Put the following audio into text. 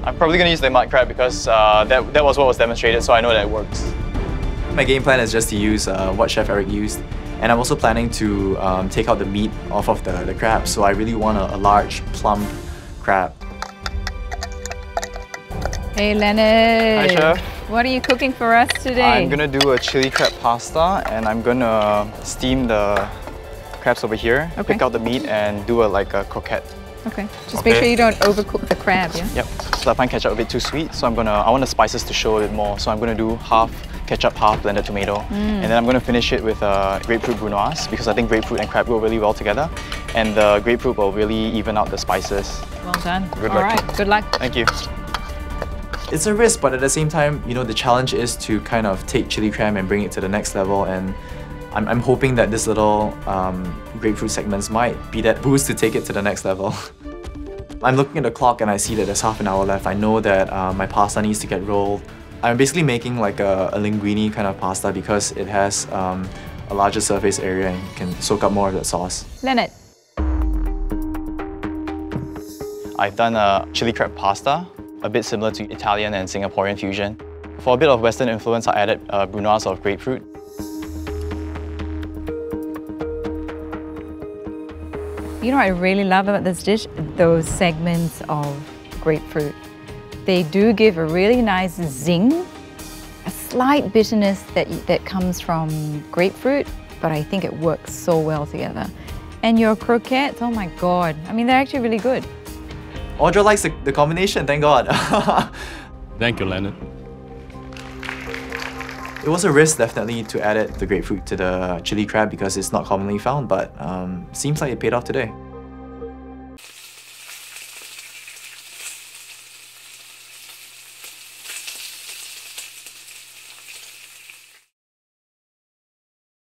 I'm probably going to use the mud crab because that was what was demonstrated, so I know that it works. My game plan is just to use what Chef Eric used, and I'm also planning to take out the meat off of the crab, so I really want a large, plump crab. Hey Lennard! Hi Chef! What are you cooking for us today? I'm going to do a chili crab pasta, and I'm going to steam the crabs over here, pick out the meat and do like a croquette. Okay, just make sure you don't overcook the crab, yeah? Yep, so I find ketchup a bit too sweet, so I want the spices to show a bit more, so I'm going to do half ketchup, half blended tomato. And then I'm going to finish it with grapefruit brunoise because I think grapefruit and crab go really well together, and the grapefruit will really even out the spices. Well done. Good luck. All right, good luck. Thank you. It's a risk, but at the same time, you know, the challenge is to kind of take chili crab and bring it to the next level, and I'm hoping that this little grapefruit segments might be that boost to take it to the next level. I'm looking at the clock and I see that there's half an hour left. I know that my pasta needs to get rolled. I'm basically making like a linguine kind of pasta because it has a larger surface area and can soak up more of that sauce. Lennard. I've done a chili crab pasta, a bit similar to Italian and Singaporean fusion. For a bit of Western influence, I added brunoise of grapefruit. You know what I really love about this dish? Those segments of grapefruit. They do give a really nice zing, a slight bitterness that comes from grapefruit, but I think it works so well together. And your croquettes, oh my God. I mean, they're actually really good. Audra likes the combination, thank God. Thank you, Lennard. It was a risk definitely to add the grapefruit to the chili crab because it's not commonly found, but seems like it paid off today.